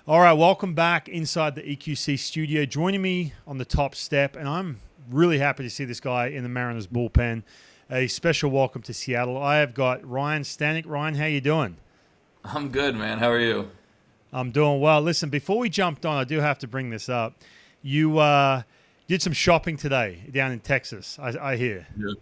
All right, welcome back inside the EQC studio. Joining me on the top step, and I'm really happy to see this guy in the Mariners bullpen. A special welcome to Seattle. I have got Ryne Stanek. Ryan, how you doing? I'm good, man. How are you? I'm doing well. Listen, before we jumped on, I do have to bring this up. You did some shopping today down in Texas, I hear. Yeah,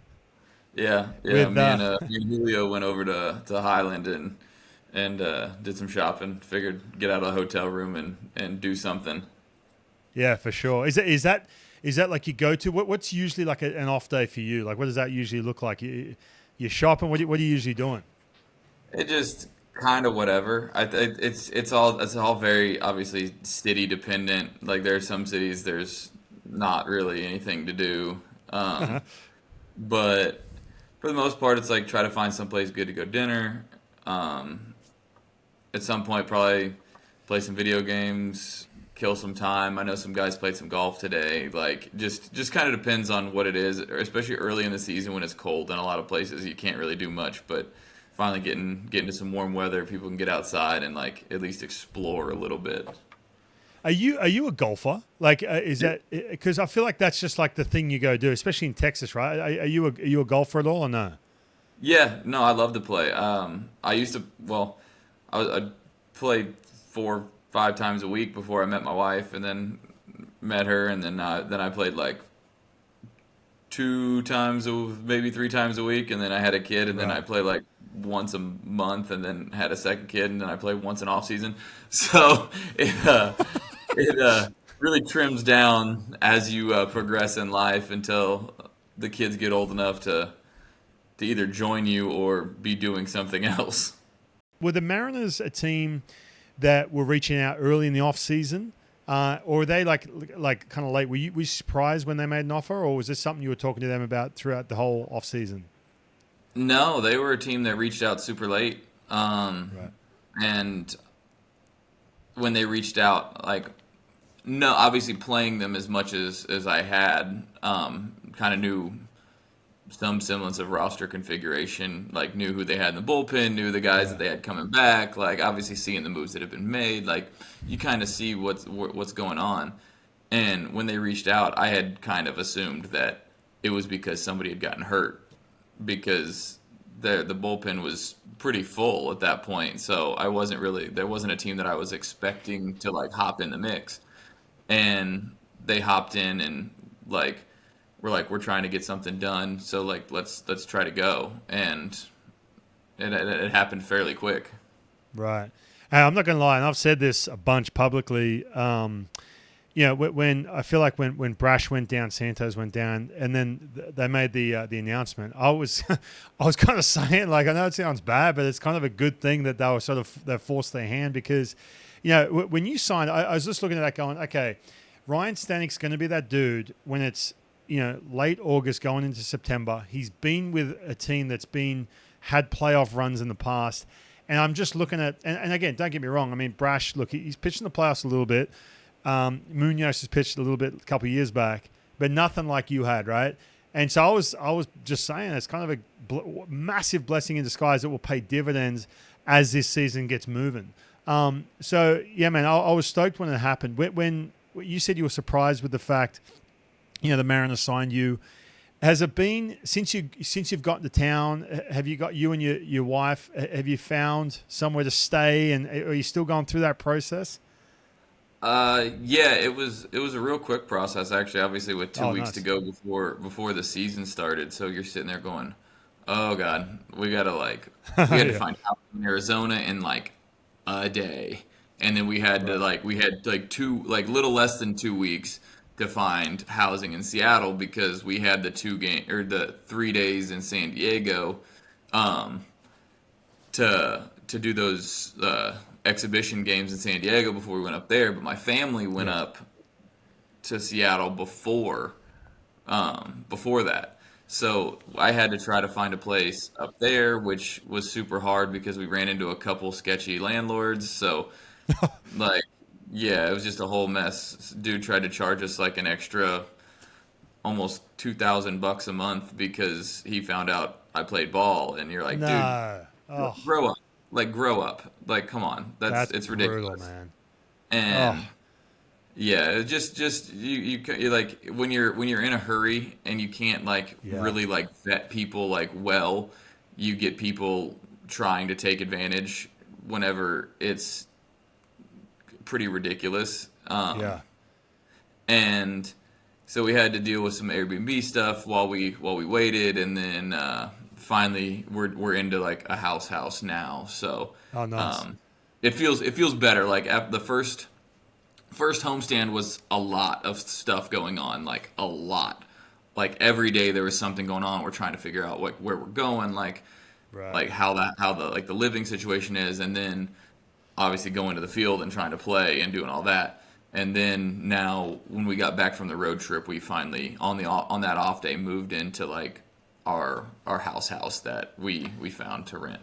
yeah. With Me and Julio went over to Highland and did some shopping. Figured get out of the hotel room and do something. Yeah, for sure. Is that like you go to? What's usually like an off day for you? Like, what does that usually look like? You're shopping. What are you usually doing? It just kind of whatever. It's all very obviously city dependent. Like there are some cities there's not really anything to do, but for the most part it's like try to find someplace good to go dinner. Um, at some point probably play some video games, kill some time. I know some guys played some golf today. Like just kind of depends on what it is, especially early in the season when it's cold in a lot of places you can't really do much, but finally getting to some warm weather, people can get outside and like at least explore a little bit. Are you a golfer? Like, is that because I feel like that's just like the thing you go do, especially in Texas, right? Are you a golfer at all or no? Yeah, no, I love to play. I used to, well, I played 4, 5 times a week before I met my wife, and then met her, and then I played like 2 times, maybe 3 times a week, and then I had a kid, and then I Right. played like once a month, and then had a second kid, and then I played once in off season. So it really trims down as you progress in life until the kids get old enough to either join you or be doing something else. Were the Mariners a team that were reaching out early in the off season, or were they like kind of late? Were you surprised when they made an offer, or was this something you were talking to them about throughout the whole off season? No, they were a team that reached out super late. Right. And when they reached out, like, no, obviously playing them as much as I had, kind of knew some semblance of roster configuration, like knew who they had in the bullpen, knew the guys that Right. they had coming back, like obviously seeing the moves that have been made, like you kind of see what's going on. And when they reached out, I had kind of assumed that it was because somebody had gotten hurt because the bullpen was pretty full at that point. So I wasn't really there wasn't a team that I was expecting to like hop in the mix. And they hopped in and like we're trying to get something done. So like let's try to go. And it happened fairly quick. Right. I'm not going to lie, and I've said this a bunch publicly. When I feel like when Brash went down, Santos went down, and then they made the announcement. I was I was kind of saying, like, I know it sounds bad, but it's kind of a good thing that they were sort of they forced their hand because, when you signed, I was just looking at that going, okay, Ryne Stanek's going to be that dude when it's late August going into September. He's been with a team that's been had playoff runs in the past. And I'm just looking at, and again, don't get me wrong. I mean, Brash, look, he's pitched in the playoffs a little bit. Munoz has pitched a little bit a couple of years back, but nothing like you had, right? And so I was just saying it's kind of a massive blessing in disguise that will pay dividends as this season gets moving. So yeah, man, I was stoked when it happened. When you said you were surprised with the fact, the Mariners signed you. Has it been since you've gotten to town? Have you got you and your wife? Have you found somewhere to stay, and are you still going through that process? Yeah, it was a real quick process actually. Obviously, with two Oh, weeks to nice. go before the season started, so you're sitting there going, "Oh God, we had to Yeah. find out in Arizona in like a day, and then Right. we had like little less than 2 weeks to find housing in Seattle because we had the 3 days in San Diego, um, to do those exhibition games in San Diego before we went up there. But my family went Yeah. up to Seattle before that. So I had to try to find a place up there, which was super hard because we ran into a couple sketchy landlords. So like, yeah, it was just a whole mess. Dude tried to charge us like an extra almost $2,000 a month because he found out I played ball, and you're like, dude, No. Oh, grow up, like grow up, like come on, that's it's brutal, ridiculous. man. And Oh, yeah, it just you like when you're in a hurry and you can't like yeah. really like vet people like well, you get people trying to take advantage whenever it's pretty ridiculous. Yeah. And so we had to deal with some Airbnb stuff while we waited, and then finally we're into like a house now. So Oh, nice. um, it feels better. Like at the first homestand was a lot of stuff going on, like a lot. Like every day there was something going on. We're trying to figure out like where we're going, Right. like how the like the living situation is, and then obviously going to the field and trying to play and doing all that. And then now when we got back from the road trip, we finally on that off day moved into like our house that we found to rent.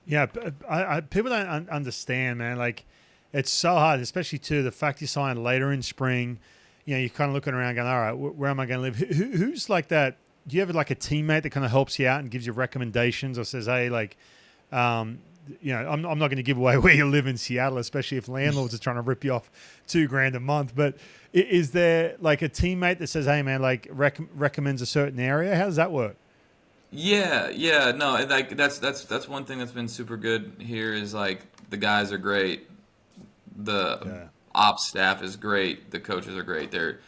Yeah, people don't understand, man. Like, it's so hard, especially too the fact you sign later in spring. You know, you're kind of looking around, going, "All right, where am I going to live?" Who's like that? Do you have like a teammate that kind of helps you out and gives you recommendations, or says, "Hey, like, um, I'm not going to give away where you live in Seattle, especially if landlords are trying to rip you off $2,000 a month." But is there like a teammate that says, "Hey, man, like recommends a certain area"? How does that work? Yeah, no, and, like that's one thing that's been super good here is like the guys are great, the Yeah, ops staff is great, the coaches are great. They're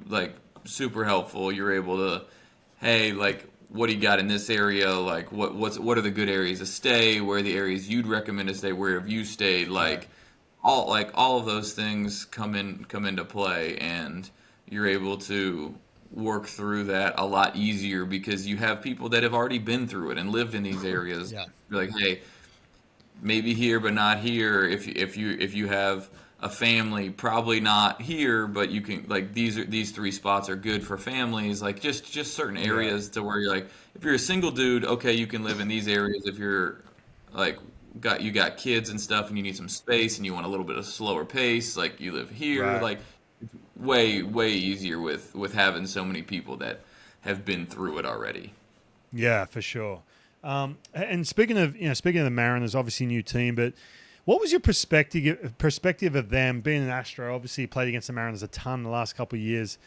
like super helpful. You're able to, hey, like what do you got in this area? Like what are the good areas to stay? Where are the areas you'd recommend to stay? Where have you stayed? right. All of those things come into play, and you're able to work through that a lot easier because you have people that have already been through it and lived in these areas. Yeah, Be like, hey, maybe here but not here. If you have a family, probably not here, but you can like these three spots are good for families. Like just certain yeah, areas to where you're like, if you're a single dude, okay, you can live in these areas. If you're like you got kids and stuff and you need some space and you want a little bit of slower pace, like you live here. right. Like way easier with having so many people that have been through it already. Yeah, for sure. And speaking of the Mariners, obviously new team, but what was your perspective of them being an Astro? Obviously, you played against the Mariners a ton the last couple of years.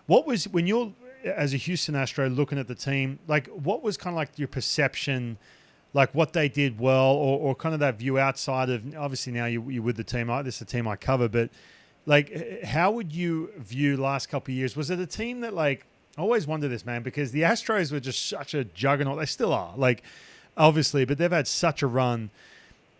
What was when you're as a Houston Astro looking at the team, like what was kind of like your perception, like what they did well, or kind of that view outside of obviously now you with the team. This is a team I cover, but like how would you view last couple of years? Was it a team that like I always wonder this, man, because the Astros were just such a juggernaut. They still are, like obviously, but they've had such a run.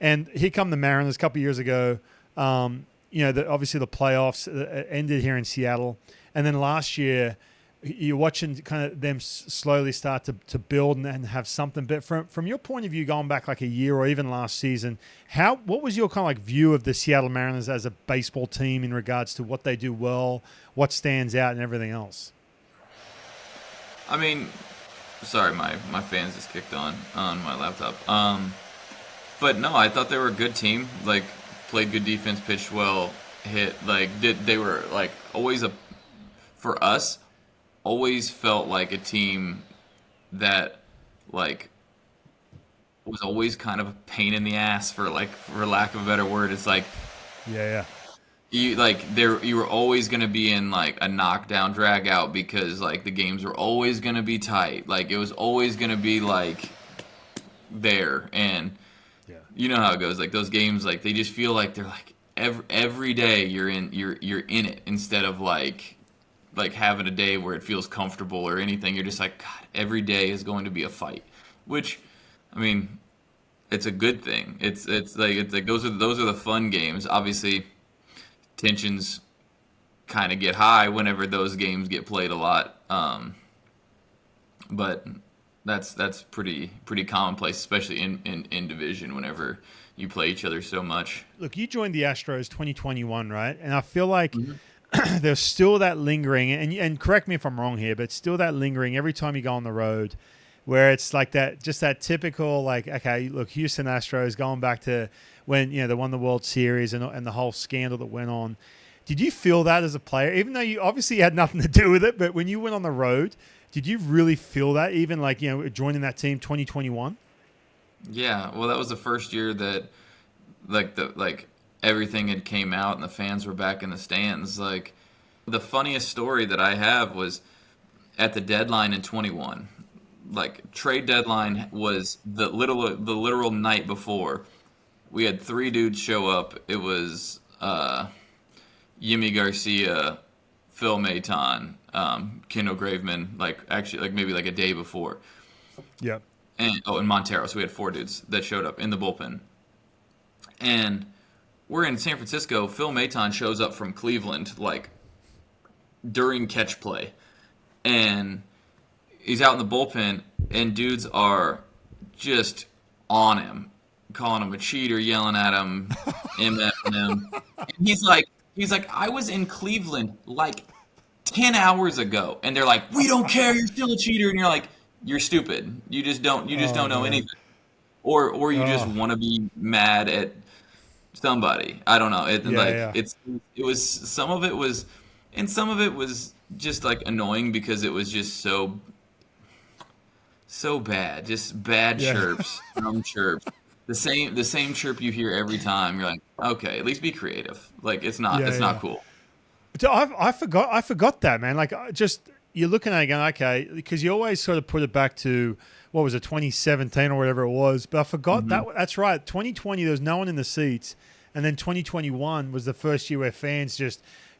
And here come the Mariners a couple of years ago. Obviously the playoffs ended here in Seattle, and then last year you're watching kind of them slowly start to build and have something. But from your point of view, going back like a year or even last season, what was your kind of like view of the Seattle Mariners as a baseball team in regards to what they do well, what stands out, and everything else? I mean, sorry, my fans just kicked on my laptop. But no, I thought they were a good team. Like played good defense, pitched well, hit like did they were like always a for us always felt like a team that like was always kind of a pain in the ass for lack of a better word. It's like Yeah, you were always going to be in like a knockdown drag out because like the games were always going to be tight. Like it was always going to be like there, and yeah, you know how it goes. Like those games, like they just feel like they're like every day you're in it instead of like having a day where it feels comfortable or anything. You're just like, God, every day is going to be a fight, which I mean, it's a good thing. It's like those are the fun games. Obviously, tensions kind of get high whenever those games get played a lot. But that's pretty commonplace, especially in division whenever you play each other so much. look, you joined the Astros 2021, right? And I feel like Mhm. there's still that lingering, and correct me if I'm wrong here, but still that lingering every time you go on the road, where it's like that typical like, okay, look, Houston Astros going back to when they won the World Series and the whole scandal that went on. Did you feel that as a player, even though you obviously had nothing to do with it, but when you went on the road, did you really feel that, even like joining that team 2021? Yeah, well, that was the first year that like everything had came out and the fans were back in the stands. Like, the funniest story that I have was at the deadline in 21. Like, trade deadline was the literal night before. We had 3 dudes show up. It was Yimi Garcia, Phil Maton, Kendall Graveman, like actually like maybe like a day before. Yep. And Montero. So we had 4 dudes that showed up in the bullpen. And we're in San Francisco. Phil Maton shows up from Cleveland like during catch play. And he's out in the bullpen, and dudes are just on him, calling him a cheater, yelling at him, MFing him. And he's like, I was in Cleveland like 10 hours ago, and they're like, we don't care, you're still a cheater, and you're like, you're stupid. You just don't know anything, or you just want to be mad at somebody. I don't know. It was some of it was, and some of it was just like annoying because it was just so bad, just bad chirps, dumb chirps. The same chirp you hear every time. You're like, okay, at least be creative. Like it's not cool. I forgot that, man. Like you're looking at it going, okay, because you always sort of put it back to what was it, 2017 or whatever it was. But I forgot that's right. 2020 there was no one in the seats, and then 2021 was the first year where fans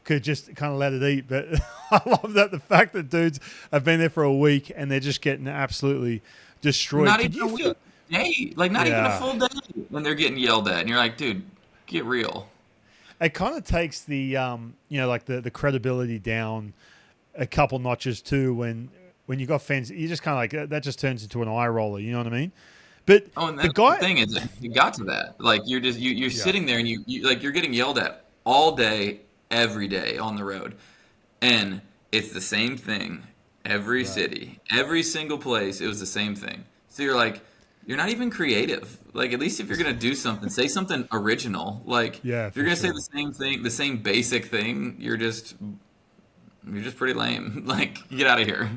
could just kind of let it eat. But I love that the fact that dudes have been there for a week and they're just getting absolutely destroyed. Not even a full day, even a full day when they're getting yelled at, and you're like, dude, get real. It kind of takes the like the credibility down a couple notches too. When you got fans, you just kind of like that just turns into an eye roller. You know what I mean? But and the thing is, you got to that. Like you're sitting there and you like you're getting yelled at all day, every day on the road, and it's the same thing every city, every single place. It was the same thing. So you're like, you're not even creative. Like at least if you're gonna do something, say something original. Like if you're gonna say the same thing, the same basic thing, you're just pretty lame. Like get out of here.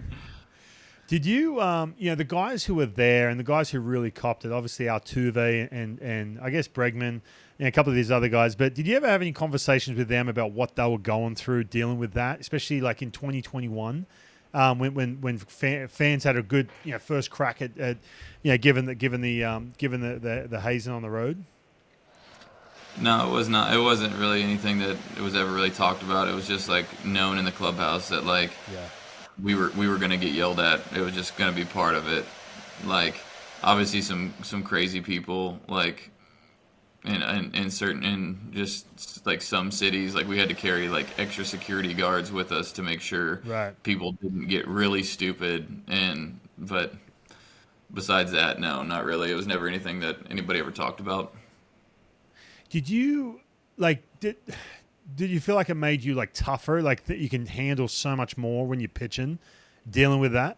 Did you, the guys who were there and the guys who really copped it, obviously Altuve and I guess Bregman and a couple of these other guys, but did you ever have any conversations with them about what they were going through dealing with that, especially like in 2021, when fans had a good first crack at given the hazing on the road? No, it was not. It wasn't really anything that it was ever really talked about. It was just like known in the clubhouse that we were going to get yelled at. It was just going to be part of it. Like obviously some crazy people like in just like some cities, like we had to carry like extra security guards with us to make sure people didn't get really stupid. But besides that, no, not really. It was never anything that anybody ever talked about. Did you did you feel like it made you like tougher, like that you can handle so much more when you're pitching, dealing with that?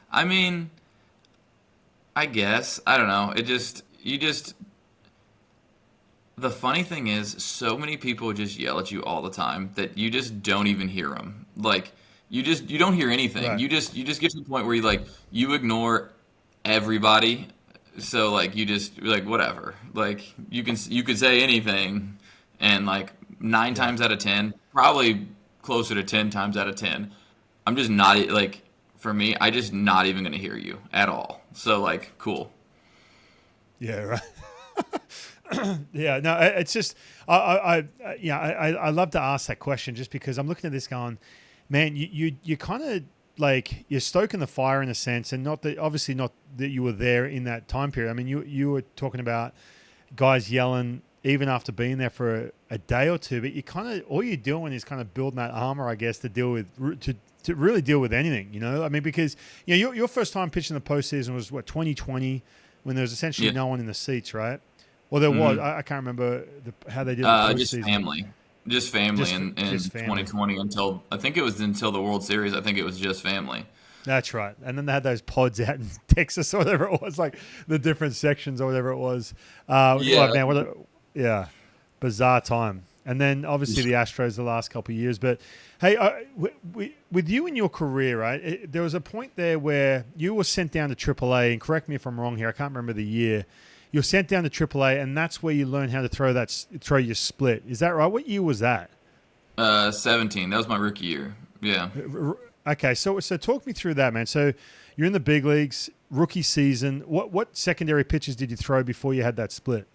I mean, I guess. I don't know. The funny thing is, so many people just yell at you all the time that you just don't even hear them. Like, you don't hear anything. Right. You just get to the point where you ignore everybody. So like you're like whatever. Like you could say anything, and like 9 times out of 10, probably closer to 10 times out of 10, I'm just not like. For me, I just not even going to hear you at all. So like, cool. Yeah, right. Yeah, no, it's just I love to ask that question just because I'm looking at this going, man, you kind of like you're stoking the fire in a sense, and not that you were there in that time period. I mean, you were talking about guys yelling even after being there for a day or two, but you kind of all you're doing is kind of building that armor, I guess, to deal with to really deal with anything, I mean, because your first time pitching the postseason was what 2020, when there was essentially no one in the seats, right? Well, there was. I can't remember how they did the postseason. Just family in 2020 until I think it was until the World Series. I think it was just family. That's right. And then they had those pods out in Texas or whatever it was, like the different sections or whatever it was. Bizarre time. And then obviously the Astros the last couple of years. But hey, with you in your career, right, there was a point there where you were sent down to AAA, and correct me if I'm wrong here, I can't remember the year, you're sent down to AAA, and that's where you learn how to throw your split. Is that right? What year was that? 17. That was my rookie year. Yeah. Okay, so talk me through that, man. So you're in the big leagues, rookie season. What secondary pitches did you throw before you had that split?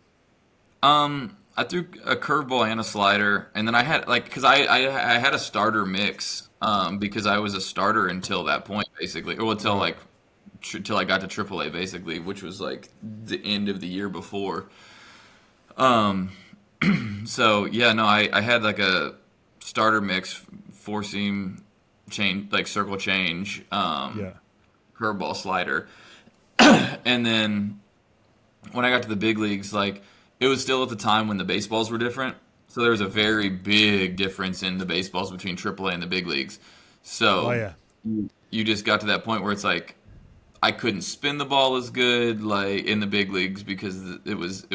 I threw a curveball and a slider, and then I had because I had a starter mix because I was a starter until that point basically, or until till I got to AAA basically, which was like the end of the year before. So yeah, no, I had like a starter mix, four seam change, like circle change, curveball slider, and then when I got to the big leagues, like it was still at the time when the baseballs were different. So there was a very big difference in the baseballs between AAA and the big leagues. So you just got to that point where it's like I couldn't spin the ball as good like in the big leagues because it was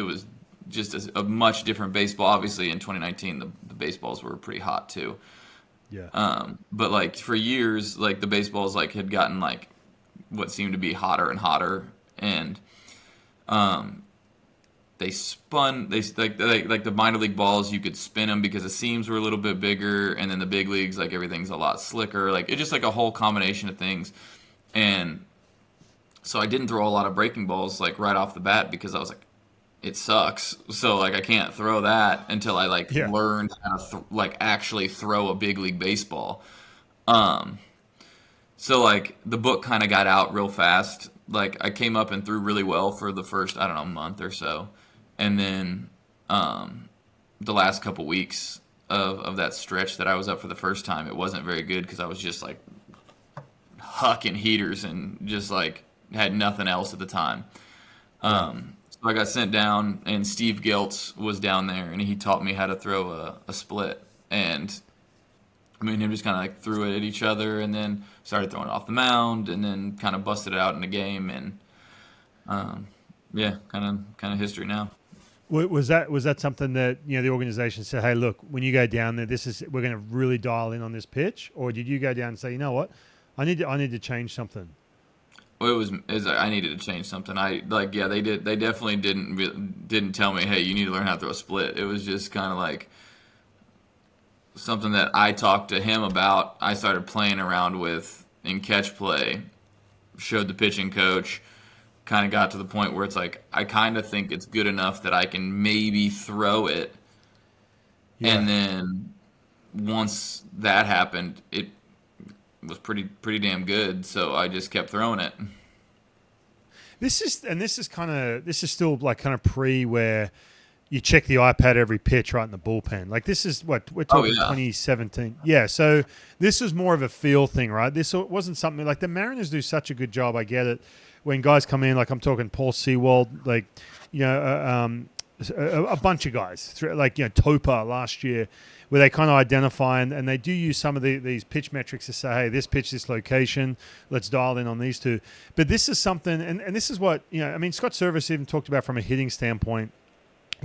just a much different baseball. Obviously, in 2019, the baseballs were pretty hot too. Yeah. But like for years, like the baseballs like had gotten like what seemed to be hotter and hotter, and they spun. They like the minor league balls. You could spin them because the seams were a little bit bigger, and then the big leagues like everything's a lot slicker. Like it's just like a whole combination of things, and so I didn't throw a lot of breaking balls like right off the bat because I was like, it sucks. So like I can't throw that until I learned how to actually throw a big league baseball. So like the book kind of got out real fast. Like I came up and threw really well for the first, I don't know, month or so. And then the last couple weeks of that stretch that I was up for the first time, it wasn't very good because I was just like hucking heaters and just like had nothing else at the time. So I got sent down, and Steve Geltz was down there, and he taught me how to throw a split. And I mean, him just kind of like threw it at each other, and then started throwing it off the mound, and then kind of busted it out in the game, and kind of history now. Was that something that the organization said, hey, look, when you go down there, we're going to really dial in on this pitch, or did you go down and say, you know what, I need to change something? Well, it was I needed to change something. They definitely didn't tell me, hey, you need to learn how to throw a split. It was just kind of like something that I talked to him about. I started playing around with in catch play, showed the pitching coach, kind of got to the point where it's like I kind of think it's good enough that I can maybe throw it. Yeah. And then once that happened, it was pretty damn good, so I just kept throwing it. This is still like kind of pre where you check the iPad every pitch right in the bullpen. Like this is what we're talking 2017. Yeah, so this is more of a feel thing, right? This wasn't something like the Mariners do such a good job. I get it when guys come in, like I'm talking Paul Sewald, like a bunch of guys, like Topa last year, where they kind of identify and they do use some of these pitch metrics to say, hey, this pitch, this location, let's dial in on these two. But this is something, and this is what, Scott Service even talked about from a hitting standpoint,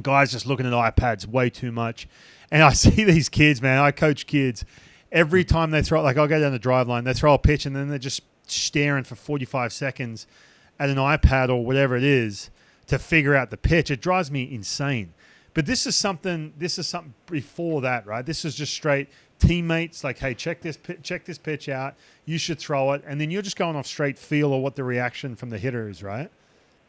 guys just looking at iPads way too much. And I see these kids, man, I coach kids, every time they throw, like I'll go down the drive line, they throw a pitch and then they're just staring for 45 seconds at an iPad or whatever it is to figure out the pitch. It drives me insane. But this is something before that, right? This is just straight teammates like, hey, check this pitch out. You should throw it. And then you're just going off straight feel or what the reaction from the hitter is, right?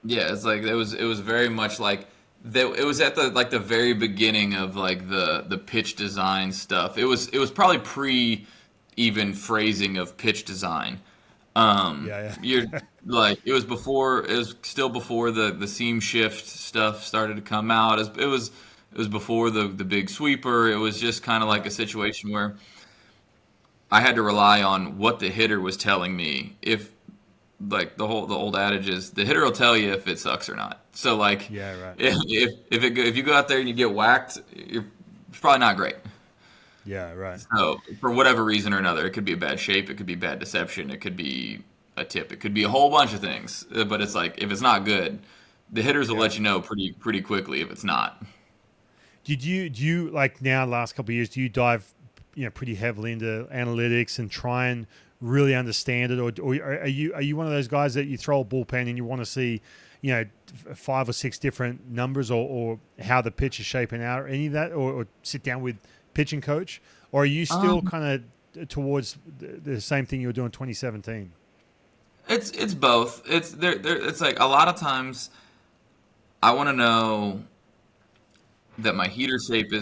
Yeah, it's like it was very much like it was at the very beginning of like the pitch design stuff. It was probably pre even phrasing of pitch design. You're like it was still before the seam shift stuff started to come out. It was before the big sweeper. It was just kind of like a situation where I had to rely on what the hitter was telling me. If like the old adage is the hitter will tell you if it sucks or not. So like if you go out there and you get whacked, it's probably not great. Yeah, right. So for whatever reason or another, it could be a bad shape, it could be bad deception, it could be a tip, it could be a whole bunch of things. But it's like if it's not good, the hitters will let you know pretty quickly if it's not. Do you like now last couple of years? Do you dive pretty heavily into analytics and try and really understand it, or are you one of those guys that you throw a bullpen and you want to see 5 or 6 different numbers or how the pitch is shaping out or any of that, or sit down with pitching coach, or are you still kind of towards the same thing you were doing 2017? It's both. It's like a lot of times I want to know that my heater shape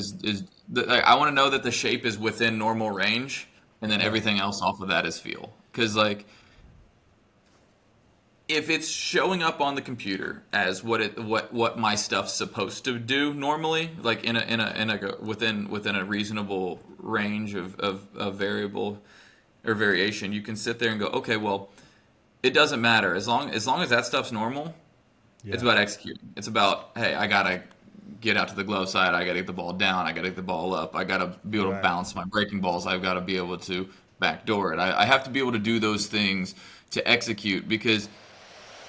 like, I want to know that the shape is within normal range, and then everything else off of that is feel. Because like if it's showing up on the computer as what my stuff's supposed to do normally, like within a reasonable range of variable or variation, you can sit there and go, okay, well, it doesn't matter as long as that stuff's normal. Yeah. It's about executing. It's about, hey, I gotta get out to the glove side. I gotta get the ball down. I gotta get the ball up. I gotta be able to bounce my breaking balls. I've got to be able to backdoor it. I have to be able to do those things to execute, because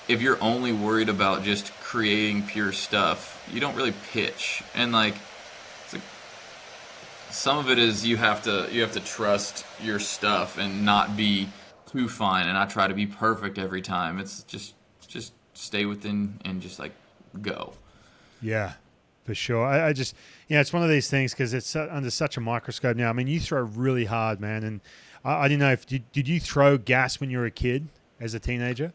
if you're only worried about just creating pure stuff, you don't really pitch. And like, it's like some of it is you have to trust your stuff and not be too fine and not try to be perfect every time. It's just stay within and just like go. Yeah, for sure. I just, it's one of these things because it's under such a microscope now. I mean, you throw really hard, man. And I didn't know if, did you throw gas when you were a kid as a teenager?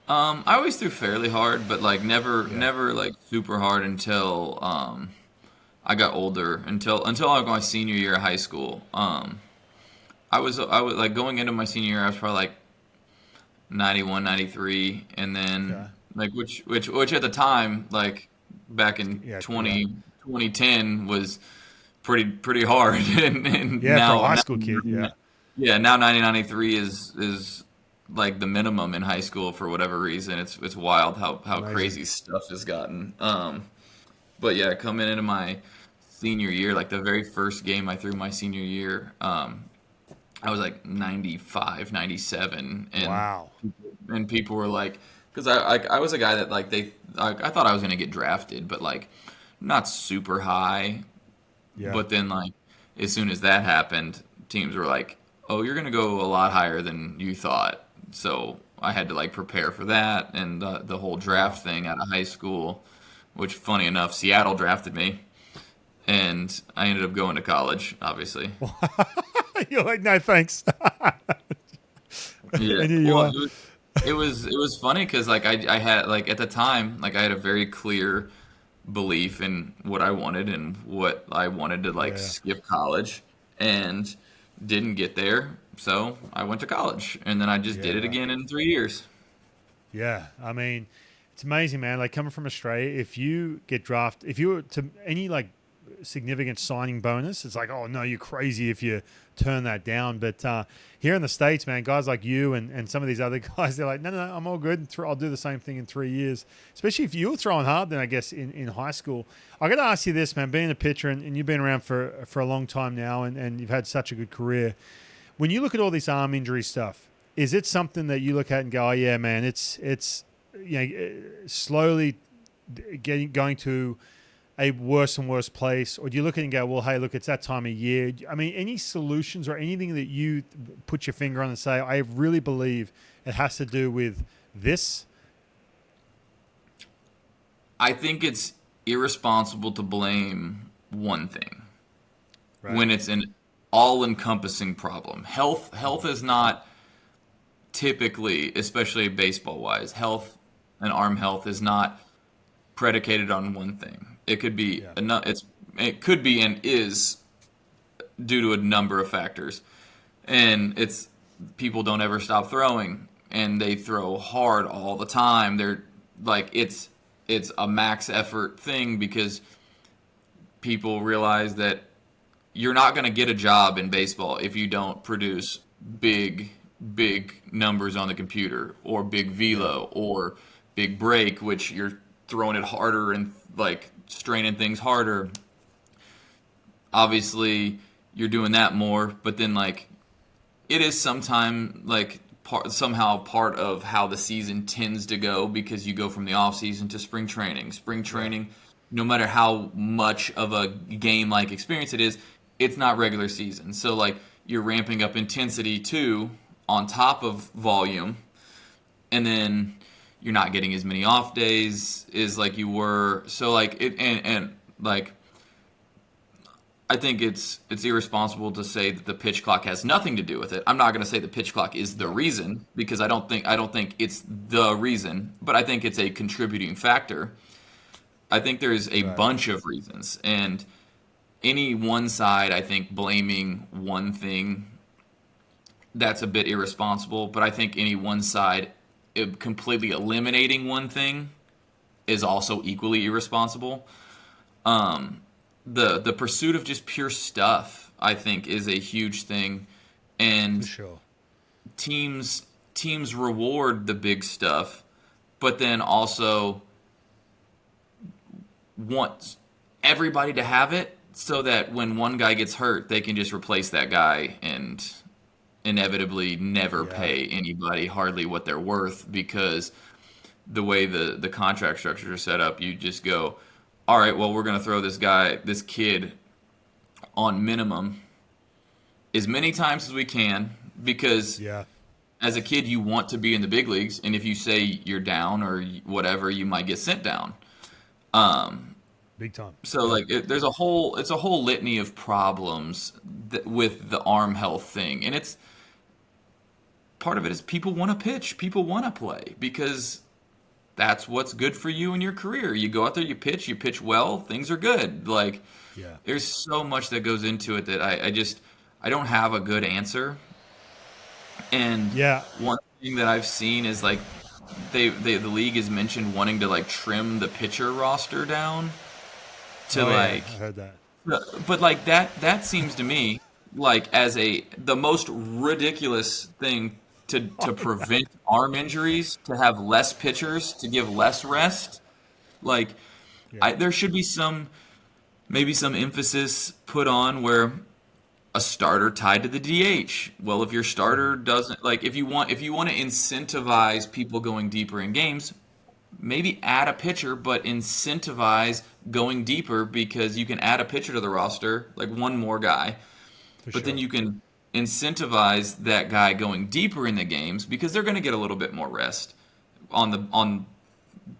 I always threw fairly hard, but like never like super hard until I got older. Until like my senior year of high school. I was like going into my senior year, I was probably like 91, 93, and then like which at the time, like back in 2010 was pretty hard. and now for a high school kid, now 93 is like the minimum in high school for whatever reason. It's wild how crazy stuff has gotten. But yeah, coming into my senior year, like the very first game I threw my senior year, I was like 95, 97, and wow. And people were like, because I was a guy that like I thought I was gonna get drafted, but like not super high. Yeah. But then like as soon as that happened, teams were like, oh, you're gonna go a lot higher than you thought. So I had to like prepare for that and the whole draft thing out of high school, which funny enough, Seattle drafted me, and I ended up going to college, obviously. You're like, no, thanks. Yeah. It was funny because like I had like at the time like I had a very clear belief in what I wanted and what I wanted to like skip college, and didn't get there. So I went to college, and then I just did it again in 3 years. Yeah, I mean, it's amazing, man. Like coming from Australia, if you get drafted, if you were to any like significant signing bonus, it's like, oh no, you're crazy if you turn that down. But here in the States, man, guys like you and some of these other guys, they're like, no, I'm all good. I'll do the same thing in 3 years. Especially if you were throwing hard, then I guess in high school. I got to ask you this, man, being a pitcher and you've been around for a long time now and you've had such a good career. When you look at all this arm injury stuff, is it something that you look at and go, oh yeah, man, it's slowly going to a worse and worse place? Or do you look at it and go, well, hey, look, it's that time of year? I mean, any solutions or anything that you put your finger on and say, I really believe it has to do with this? I think it's irresponsible to blame one thing when it's an all-encompassing problem. Health is not typically, especially baseball-wise, health and arm health is not predicated on one thing. It could be it could be and is due to a number of factors. And it's people don't ever stop throwing, and they throw hard all the time. They're like it's a max effort thing because people realize that you're not going to get a job in baseball if you don't produce big numbers on the computer, or big velo, or big break, which you're throwing it harder and like straining things harder. Obviously you're doing that more, but then like it is sometime like somehow part of how the season tends to go, because you go from the off season to spring training. No matter how much of a game like experience it is, it's not regular season. So like you're ramping up intensity too on top of volume, and then you're not getting as many off days as like you were. So like it and like I think it's irresponsible to say that the pitch clock has nothing to do with it. I'm not going to say the pitch clock is the reason because I don't think it's the reason, but I think it's a contributing factor. I think there's a Right. bunch of reasons, and any one side, I think, blaming one thing, that's a bit irresponsible. But I think any one side completely eliminating one thing is also equally irresponsible. The pursuit of just pure stuff, I think, is a huge thing, For and sure. teams reward the big stuff, but then also want everybody to have it so that when one guy gets hurt, they can just replace that guy and inevitably never Yeah. pay anybody hardly what they're worth because the way the contract structures are set up, you just go, all right, well, we're going to throw this kid on minimum as many times as we can because Yeah. as a kid, you want to be in the big leagues. And if you say you're down or whatever, you might get sent down. Big time. So Yeah. like there's it's a whole litany of problems with the arm health thing. And it's part of it is people want to pitch, people want to play because that's what's good for you in your career. You go out there, you pitch well, things are good. Like Yeah. there's so much that goes into it that I don't have a good answer. And Yeah. one thing that I've seen is like the league has mentioned wanting to like trim the pitcher roster down to Oh, yeah. like I heard that. but like that seems to me like as the most ridiculous thing to prevent arm injuries, to have less pitchers, to give less rest. Like Yeah. there should be maybe some emphasis put on where a starter tied to the DH. Well, if your starter doesn't like if you want to incentivize people going deeper in games, maybe add a pitcher, but incentivize going deeper because you can add a pitcher to the roster, like one more guy. For But then sure. you can incentivize that guy going deeper in the games because they're going to get a little bit more rest on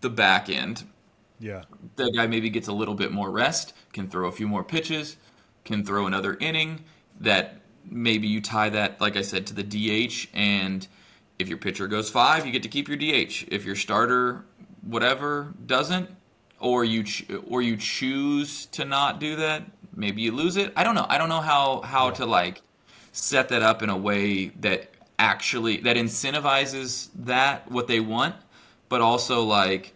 the back end. Yeah. That guy maybe gets a little bit more rest, can throw a few more pitches, can throw another inning. That maybe you tie that, like I said, to the DH, and if your pitcher goes 5, you get to keep your DH. If your starter, whatever, doesn't, or you choose to not do that, maybe you lose it. I don't know. I don't know how to like set that up in a way that actually that incentivizes that what they want, but also like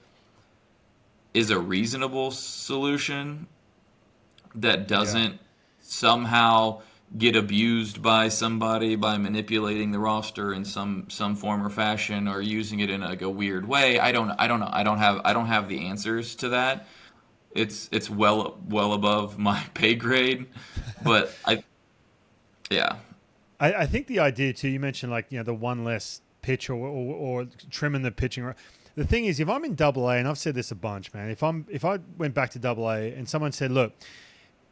is a reasonable solution that doesn't somehow get abused by somebody by manipulating the roster in some form or fashion or using it in like a weird way. I don't know. I don't have the answers to that. It's well above my pay grade, but yeah. I think the idea too, you mentioned like, the one less pitch or trimming the pitching. The thing is, if I'm in Double A, and I've said this a bunch, man, if I went back to Double A and someone said, look,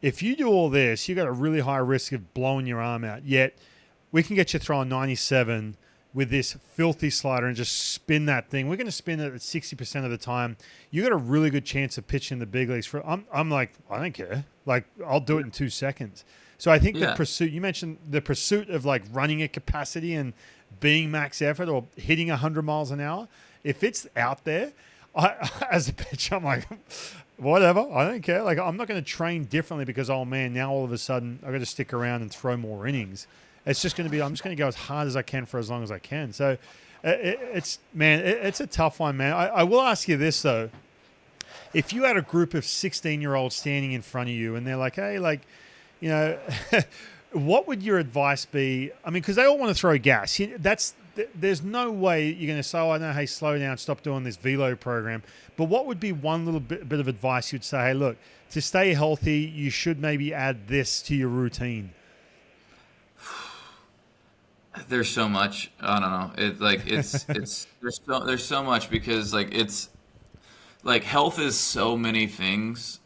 if you do all this, you got a really high risk of blowing your arm out. Yet we can get you throwing 97 with this filthy slider and just spin that thing. We're going to spin it at 60% of the time. You got a really good chance of pitching the big leagues. I'm like, I don't care. Like, I'll do it in 2 seconds. So I think the pursuit, you mentioned the pursuit of like running at capacity and being max effort or hitting 100 miles an hour. If it's out there, as a pitcher, I'm like, whatever, I don't care. Like, I'm not going to train differently because, oh man, now all of a sudden I got to stick around and throw more innings. It's just going to be, I'm just going to go as hard as I can for as long as I can. So it's a tough one, man. I will ask you this though. If you had a group of 16-year-olds standing in front of you and they're like, hey, like, what would your advice be? I mean, because they all want to throw gas. There's no way you're going to say, oh, no, hey, slow down, stop doing this velo program. But what would be one little bit of advice you'd say, hey, look, to stay healthy, you should maybe add this to your routine? There's so much. I don't know. There's so much because like it's like health is so many things.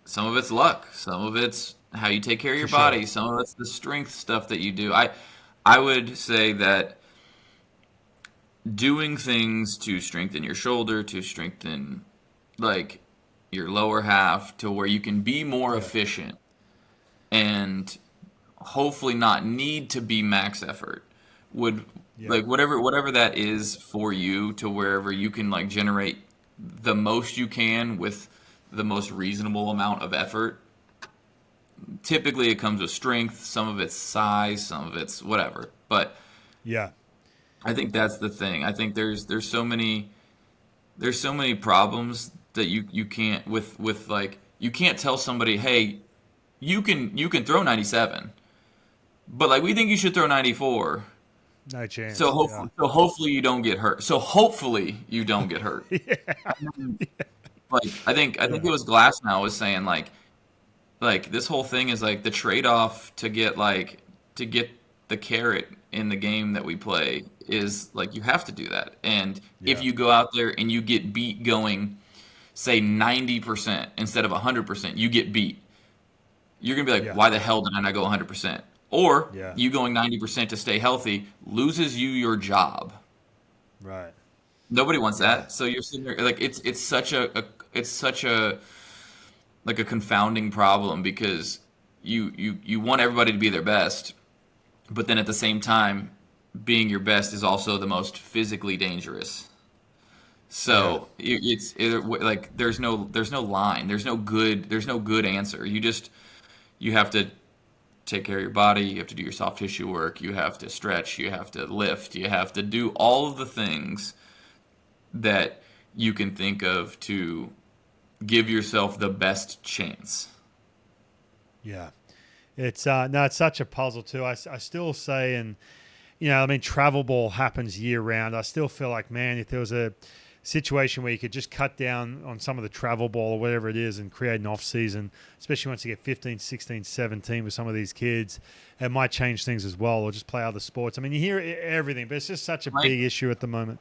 Some of it's luck, some of it's how you take care of your For sure. body, some of it's the strength stuff that you do. I would say that doing things to strengthen your shoulder, to strengthen like your lower half, to where you can be more Yeah. efficient and hopefully not need to be max effort would Yeah. like whatever that is for you, to wherever you can like generate the most you can with the most reasonable amount of effort. Typically it comes with strength, some of it's size, some of it's whatever, but Yeah. I think that's the thing. I think there's so many problems that you can't with like you can't tell somebody, hey, you can throw 97, but like we think you should throw 94. No So chance. Yeah. hopefully you don't get hurt. So hopefully you don't get hurt. Like I think Yeah. it was Glass now was saying like this whole thing is like the trade off to get the carrot in the game that we play is like you have to do that. And if Yeah. you go out there and you get beat going say 90% instead of 100%, you get beat. You're gonna be like, Yeah. why the hell did I not go 100%? Or Yeah. you going 90% to stay healthy loses you your job. Right. Nobody wants Yeah. that. So you're sitting there like it's such a like a confounding problem because you want everybody to be their best, but then at the same time, being your best is also the most physically dangerous. Yeah. So like there's no line, there's no good answer. You have to take care of your body, you have to do your soft tissue work, you have to stretch, you have to lift, you have to do all of the things that you can think of to give yourself the best chance. Yeah. It's no, it's such a puzzle too. I still say, and I mean, travel ball happens year round. I still feel like, man, if there was a situation where you could just cut down on some of the travel ball or whatever it is and create an off season, especially once you get 15, 16, 17 with some of these kids, it might change things as well, or just play other sports. I mean, you hear everything, but it's just such a Playing, big issue at the moment.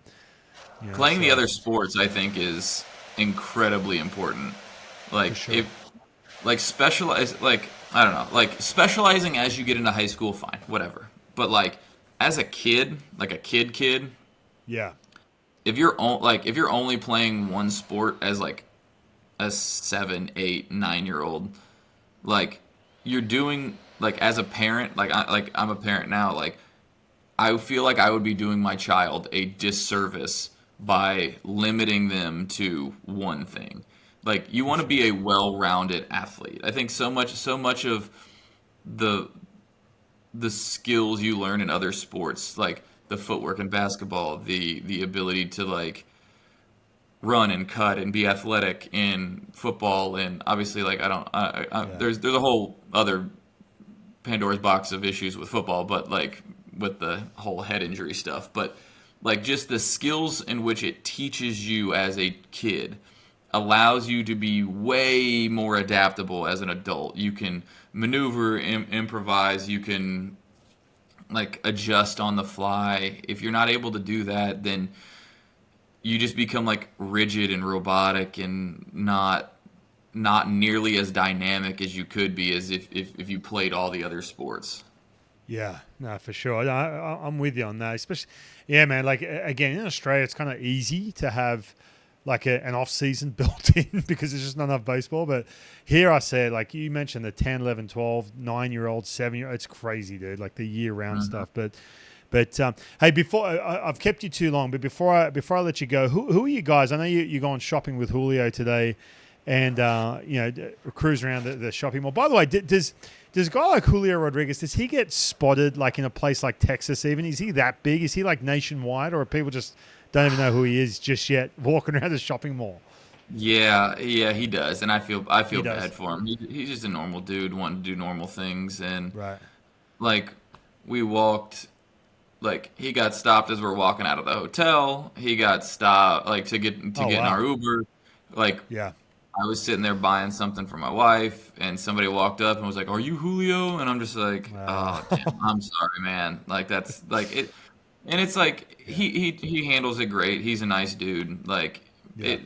playing the So other sports, I think, is incredibly important. for Like sure. if like specialize like I don't know, like specializing as you get into high school, fine, whatever. But like as a kid, like a kid, Yeah. if you're only playing one sport as like a 7, 8, 9 year old, like you're doing like as a parent, I'm a parent now, like I feel like I would be doing my child a disservice by limiting them to one thing. Like you For want to sure. be a well-rounded athlete. I think so much of the the skills you learn in other sports, like the footwork in basketball, the ability to like run and cut and be athletic in football, and obviously like I don't Yeah. there's a whole other Pandora's box of issues with football, but like with the whole head injury stuff, but like just the skills in which it teaches you as a kid allows you to be way more adaptable as an adult. You can maneuver, improvise, you can like adjust on the fly. If you're not able to do that, then you just become like rigid and robotic and not nearly as dynamic as you could be as if you played all the other sports. Yeah, no, for sure. I'm with you on that. Especially, yeah, man. Like again, in Australia, it's kind of easy to have like an off season built in because there's just not enough baseball. But here, I said, like you mentioned, the 10, 11, 12, 9 year old, 7 year, it's crazy, dude. Like the year round Mhm. stuff. But hey, before I've kept you too long, but before I let you go, who are you guys? I know you're going shopping with Julio today, and cruise around the shopping mall. By the way, does a guy like Julio Rodriguez, does he get spotted like in a place like Texas? Even is he that big? Is he like nationwide, or are people just don't even know who he is just yet walking around the shopping mall? Yeah, he does, and I He feel does, bad for him. He's just a normal dude wanting to do normal things, and right? like we walked, like he got stopped as we're walking out of the hotel. He got stopped like to Oh get in wow, our Uber. Like yeah, I was sitting there buying something for my wife, and somebody walked up and was like, "Are you Julio?" And I'm just like, uh, "Oh, damn, I'm sorry, man." Like that's like it, and it's like yeah, he handles it great. He's a nice dude. yeah,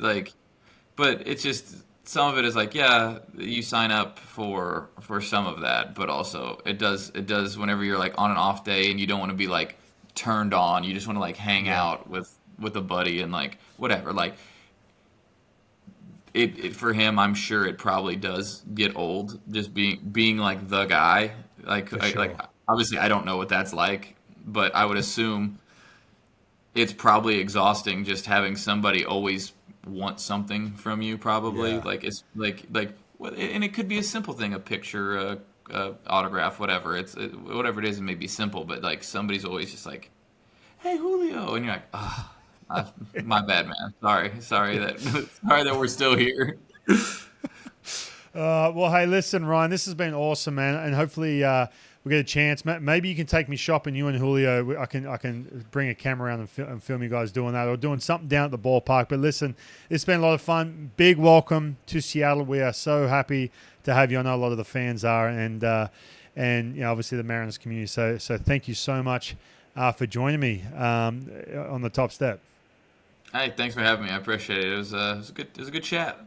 But it's just some of it is like, yeah, you sign up for some of that, but also it does whenever you're like on an off day and you don't want to be like turned on. You just want to like hang out with a buddy and like whatever. Like it for him, I'm sure it probably does get old just being like the guy. Like like obviously I don't know what that's like, but I would assume it's probably exhausting just having somebody always want something from you. Probably like it's like and it could be a simple thing, a picture, autograph, whatever. Whatever it is, it may be simple, but like somebody's always just like, "Hey Julio," and you're like, "Ah, my bad, man. Sorry that sorry that we're still here." Well, hey, listen, Ryan, this has been awesome, man, and hopefully we get a chance. Maybe you can take me shopping, you and Julio. I can bring a camera around and film you guys doing that, or doing something down at the ballpark. But listen, it's been a lot of fun. Big welcome to Seattle. We are so happy to have you. I know a lot of the fans are, and you know, obviously the Mariners community. So thank you so much for joining me on the top step. Hey, thanks for having me. I appreciate it. It was a good chat.